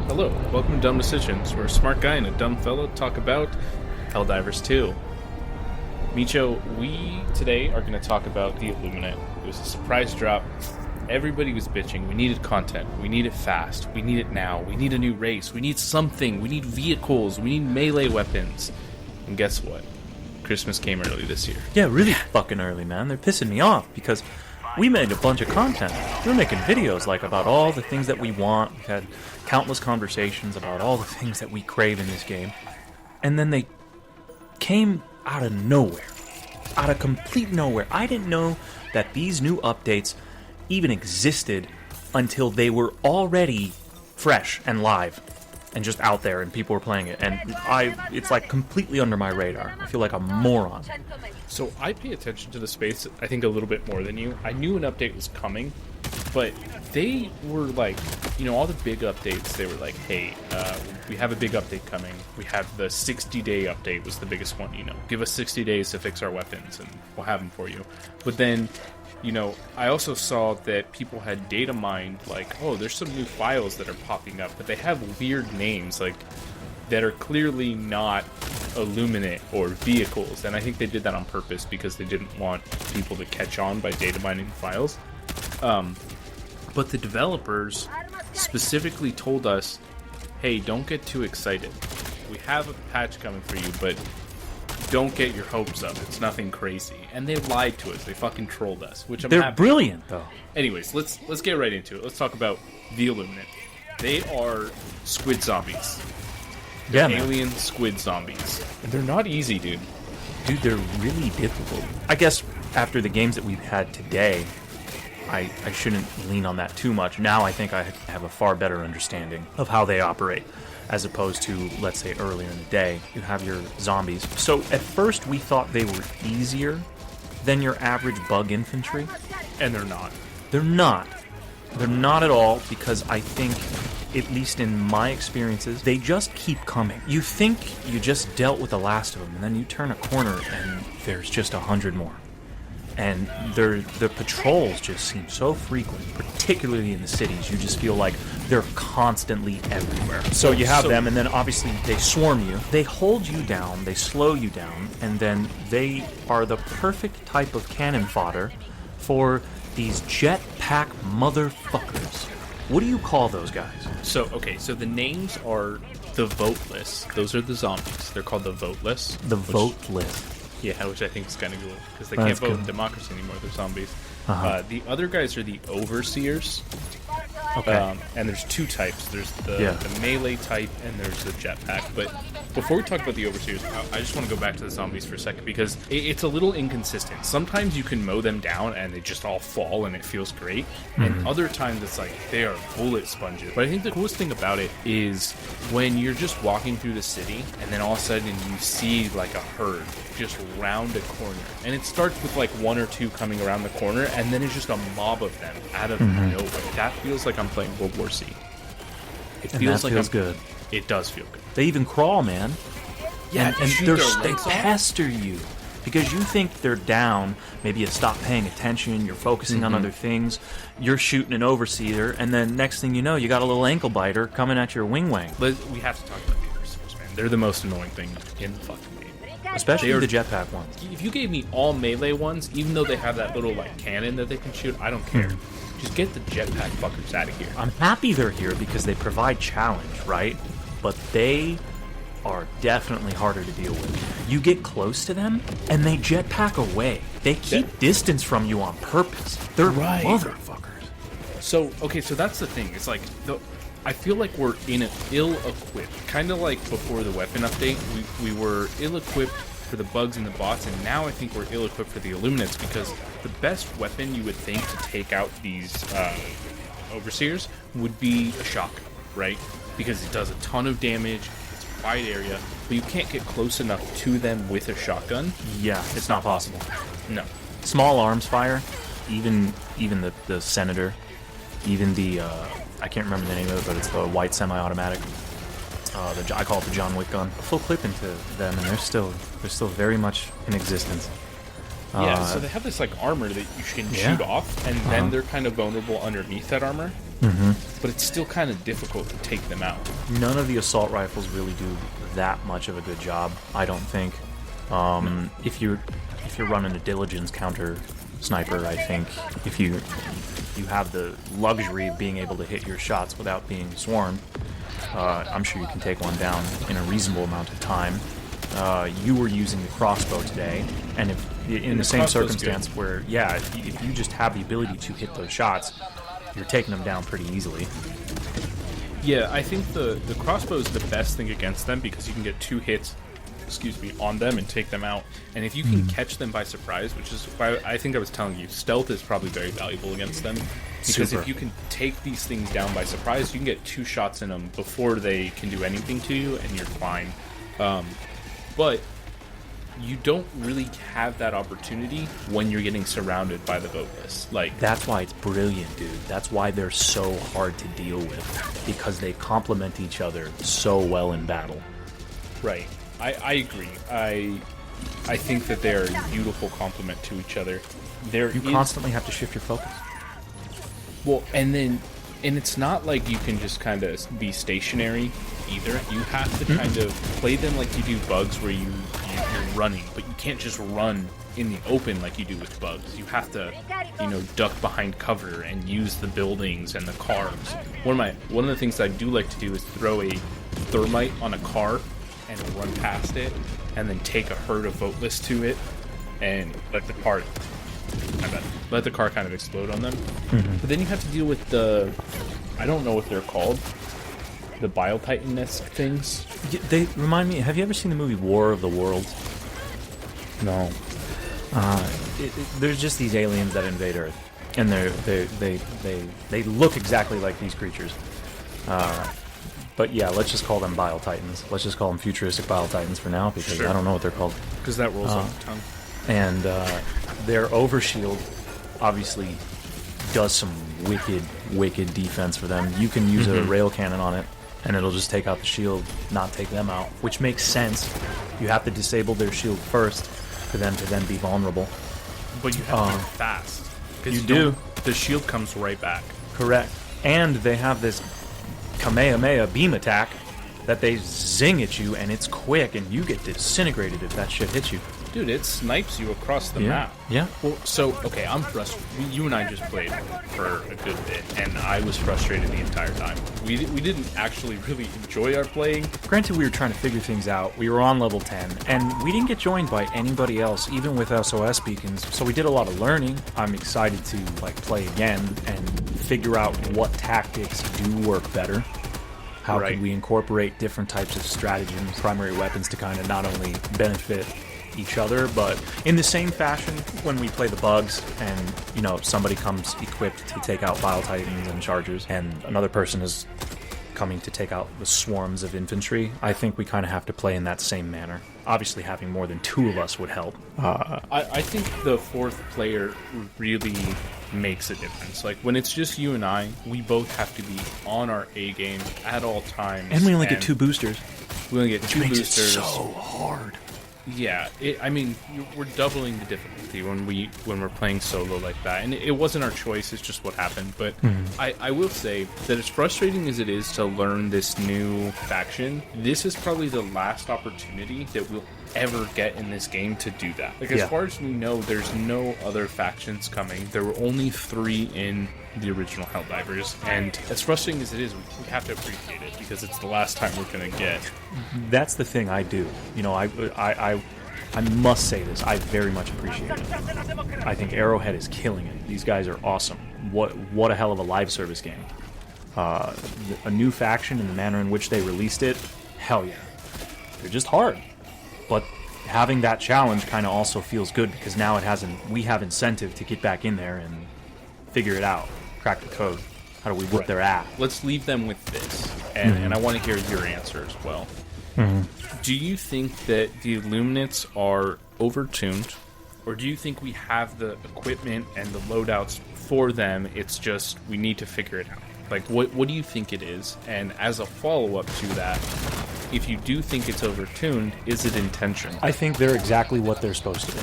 Hello, welcome to Dumb Decisions, where a smart guy and a dumb fellow talk about Helldivers 2. Meacho, we today are going to talk about the Illuminate. It was a surprise drop. Everybody was bitching. We needed content. We need it fast. We need it now. We need a new race. We need something. We need vehicles. We need melee weapons. And guess what? Christmas came early this year. Yeah, really fucking early, man. They're pissing me off because we made a bunch of content. We were making videos like about all the things that we want. We had countless conversations about all the things that we crave in this game. And then they came out of nowhere. Out of complete nowhere. I didn't know that these new updates even existed until they were already fresh and live and just out there and people were playing it. And it's like completely under my radar. I feel like a moron. So I pay attention to the space, I think, a little bit more than you. I knew an update was coming, but they were like, all the big updates, they were like, hey, we have a big update coming. We have the 60-day update was the biggest one, Give us 60 days to fix our weapons, and we'll have them for you. But then, I also saw that people had data mined, like, oh, there's some new files that are popping up, but they have weird names, like, that are clearly not Illuminate or vehicles, and I think they did that on purpose because they didn't want people to catch on by data mining files. But the developers specifically told us, hey, don't get too excited. We have a patch coming for you, but don't get your hopes up. It's nothing crazy. And they lied to us. They fucking trolled us, which I'm They're happy. brilliant, though. Anyways, let's get right into it. Let's talk about the Illuminate. They are squid zombies. Yeah, man. Alien squid zombies. And they're not easy, dude. Dude, they're really difficult. I guess after the games that we've had today, I shouldn't lean on that too much. Now I think I have a far better understanding of how they operate, as opposed to, let's say, earlier in the day. You have your zombies. So at first we thought they were easier than your average bug infantry. And they're not. They're not. They're not at all, because I think, at least in my experiences, they just keep coming. You think you just dealt with the last of them, and then you turn a corner and there's just 100 more. And the patrols just seem so frequent, particularly in the cities. You just feel like they're constantly everywhere. So you have them, and then obviously they swarm you. They hold you down, they slow you down, and then they are the perfect type of cannon fodder for these jetpack motherfuckers. What do you call those guys? So the names are the Voteless. Those are the zombies. They're called the Voteless. The Voteless. Yeah, which I think is kind of cool, because they can't vote in democracy anymore. They're zombies. The other guys are the Overseers. Okay. And there's two types. There's the melee type, and there's the jetpack. But before we talk about the Overseers, I just want to go back to the zombies for a second, because it's a little inconsistent. Sometimes you can mow them down and they just all fall and it feels great. And other times it's like they are bullet sponges. But I think the coolest thing about it is when you're just walking through the city and then all of a sudden you see like a herd just round a corner. And it starts with like one or two coming around the corner, and then it's just a mob of them out of nowhere. That feels like I'm playing World War C. It feels good. It does feel good. They even crawl, man. Yeah, and they off. pester you because you think they're down. Maybe you stop paying attention. You're focusing on other things. You're shooting an overseer, and then next thing you know, you got a little ankle biter coming at your wing. But we have to talk about the overseers, man. They're the most annoying thing in the fucking game. Especially the jetpack ones. If you gave me all melee ones, even though they have that little like cannon that they can shoot, I don't care. Just get the jetpack fuckers out of here. I'm happy they're here because they provide challenge, right? But they are definitely harder to deal with. You get close to them, and they jetpack away. They keep distance from you on purpose. They're motherfuckers. So that's the thing. It's like, I feel like we're ill-equipped. Kind of like before the weapon update, we were ill-equipped for the bugs and the bots, and now I think we're ill-equipped for the Illuminates, because the best weapon you would think to take out these Overseers would be a shotgun, right? Because it does a ton of damage, it's a wide area, but you can't get close enough to them with a shotgun. Yeah, it's not possible. No. Small arms fire, even the Senator, even the I can't remember the name of it, but it's the white semi-automatic. I call it the John Wick gun. Full clip into them, and they're still very much in existence. Yeah, so they have this like armor that you can shoot off, and then they're kind of vulnerable underneath that armor. but it's still kind of difficult to take them out. None of the assault rifles really do that much of a good job, I don't think. If you're running a diligence counter sniper, I think if you have the luxury of being able to hit your shots without being swarmed, I'm sure you can take one down in a reasonable amount of time. You were using the crossbow today, and if in the same circumstance where, yeah, if you just have the ability to hit those shots, you're taking them down pretty easily. Yeah, I think the crossbow is the best thing against them because you can get 2 hits, on them and take them out. And if you can catch them by surprise, which is why I think I was telling you, stealth is probably very valuable against them. Because if you can take these things down by surprise, you can get 2 shots in them before they can do anything to you, and you're fine. But you don't really have that opportunity when you're getting surrounded by the Voteless. Like, that's why it's brilliant, dude. That's why they're so hard to deal with, because they complement each other so well in battle. Right. I agree. I think that they're a beautiful complement to each other. You constantly have to shift your focus. Well, and it's not like you can just kind of be stationary either. You have to kind of play them like you do bugs, where you're running, but you can't just run in the open like you do with bugs. You have to, duck behind cover and use the buildings and the cars. One of the things I do like to do is throw a thermite on a car and run past it, and then take a herd of Voteless to it, and let the car kind of explode on them. But then you have to deal with I don't know what they're called, the Bile Titan-esque things. They remind me. Have you ever seen the movie War of the Worlds? No. There's just these aliens that invade Earth, and they look exactly like these creatures. But yeah, let's just call them Bile Titans. Let's just call them futuristic Bile Titans for now, because I don't know what they're called. Because that rolls off the tongue. And their overshield obviously does some wicked defense for them. You can use a rail cannon on it, and it'll just take out the shield, not take them out, which makes sense. You have to disable their shield first for them to then be vulnerable. But you have to be fast. You do. The shield comes right back. Correct. And they have this Kamehameha beam attack that they zing at you, and it's quick, and you get disintegrated if that shit hits you. Dude, it snipes you across the map. Yeah. Well, so, okay, I'm frustrated. You and I just played for a good bit, and I was frustrated the entire time. We didn't actually really enjoy our playing. Granted, we were trying to figure things out. We were on level 10, and we didn't get joined by anybody else, even with SOS beacons, so we did a lot of learning. I'm excited to, play again and figure out what tactics do work better. How can we incorporate different types of stratagems, primary weapons, to kind of not only benefit each other, but in the same fashion when we play the bugs and, somebody comes equipped to take out Bile Titans and Chargers, and another person is coming to take out the swarms of infantry. I think we kind of have to play in that same manner. Obviously, having more than 2 of us would help. I think the 4th player really makes a difference. Like, when it's just you and I, we both have to be on our A game at all times. And we only get 2 boosters. We only get 2 makes boosters. It so hard. Yeah, we're doubling the difficulty when we're playing solo like that, and it wasn't our choice. It's just what happened. But I will say that as frustrating as it is to learn this new faction, this is probably the last opportunity that we'll ever get in this game to do that. Like, as far as we know, there's no other factions coming. There were only 3 in the original Helldivers, and as frustrating as it is, we have to appreciate it, because it's the last time we're gonna get. That's the thing I do. I must say this. I very much appreciate it. I think Arrowhead is killing it. These guys are awesome. What a hell of a live service game. A new faction and the manner in which they released it, hell yeah. They're just hard. But having that challenge kind of also feels good, because now we have incentive to get back in there and figure it out, crack the code. How do we whip their ass? Let's leave them with this, and I want to hear your answer as well. Do you think that the Illuminates are overtuned, or do you think we have the equipment and the loadouts for them? It's just we need to figure it out. Like, what do you think it is? And as a follow-up to that, if you do think it's overtuned, is it intentional? I think they're exactly what they're supposed to be.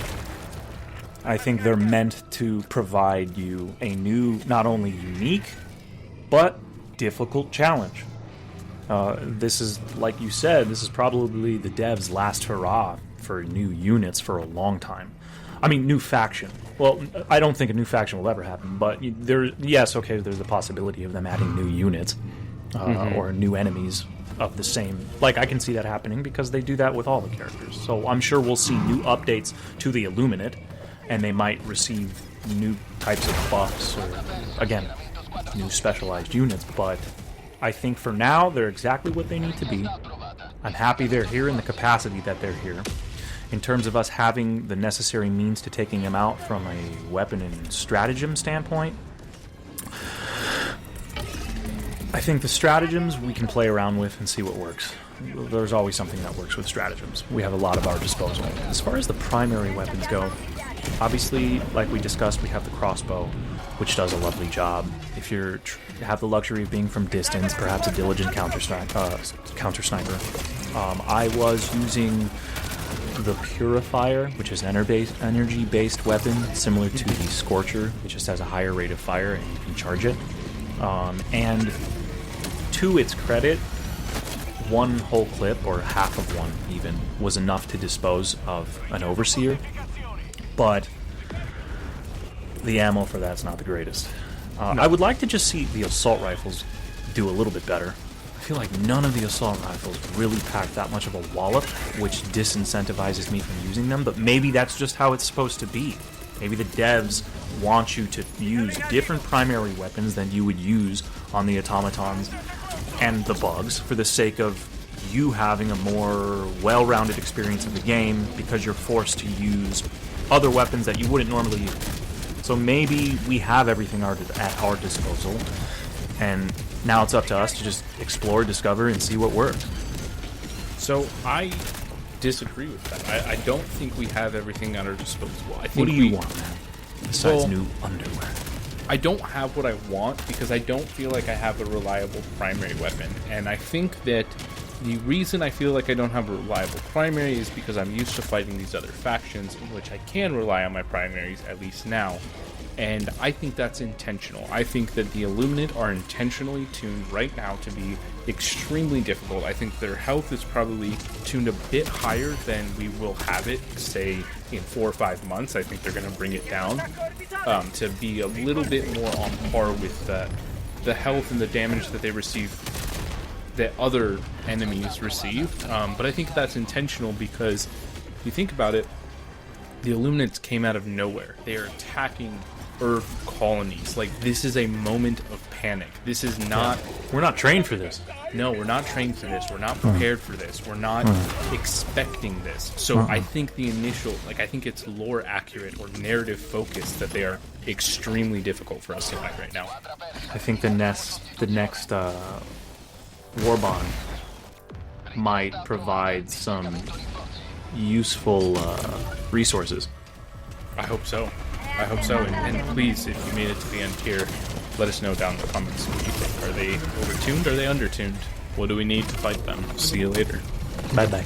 I think they're meant to provide you a new, not only unique, but difficult challenge. This is, like you said, this is probably the devs' last hurrah for new units for a long time. I mean, new faction. Well, I don't think a new faction will ever happen, but there's the possibility of them adding new units or new enemies of the same. Like, I can see that happening because they do that with all the characters. So I'm sure we'll see new updates to the Illuminate, and they might receive new types of buffs or, again, new specialized units, but I think for now they're exactly what they need to be. I'm happy they're here in the capacity that they're here. In terms of us having the necessary means to taking them out from a weapon and stratagem standpoint, I think the stratagems we can play around with and see what works. There's always something that works with stratagems. We have a lot at our disposal. As far as the primary weapons go, obviously, like we discussed, we have the crossbow, which does a lovely job. If you have the luxury of being from distance, perhaps a diligent counter sniper. I was using the Purifier, which is an energy-based weapon, similar to the Scorcher. It just has a higher rate of fire, and you can charge it. And to its credit, one whole clip, or half of one even, was enough to dispose of an Overseer. But the ammo for that's not the greatest. I would like to just see the assault rifles do a little bit better. I feel like none of the assault rifles really pack that much of a wallop, which disincentivizes me from using them, but maybe that's just how it's supposed to be. Maybe the devs want you to use different primary weapons than you would use on the automatons and the bugs for the sake of you having a more well-rounded experience of the game because you're forced to use other weapons that you wouldn't normally use. So maybe we have everything at our disposal, and now it's up to us to just explore, discover, and see what works. So I disagree with that. I don't think we have everything at our disposal. I think what do you want, man? Besides new underwear. I don't have what I want because I don't feel like I have a reliable primary weapon. And I think that the reason I feel like I don't have a reliable primary is because I'm used to fighting these other factions in which I can rely on my primaries, at least now. And I think that's intentional. I think that the Illuminate are intentionally tuned right now to be extremely difficult. I think their health is probably tuned a bit higher than we will have it, say, in 4 or 5 months. I think they're going to bring it down to be a little bit more on par with the health and the damage that they receive, that other enemies receive. But I think that's intentional because if you think about it, the Illuminates came out of nowhere. They are attacking Earth colonies. Like, this is a moment of panic. This is not... We're not trained for this. No, we're not trained for this. We're not prepared for this. We're not expecting this. So I think the initial... I think it's lore accurate or narrative focused that they are extremely difficult for us to fight right now. I think the next Warbond might provide some useful resources. I hope so. I hope so. And please, if you made it to the end here, let us know down in the comments what you think. Are they overtuned? Are they undertuned? What do we need to fight them? See you later. Bye-bye.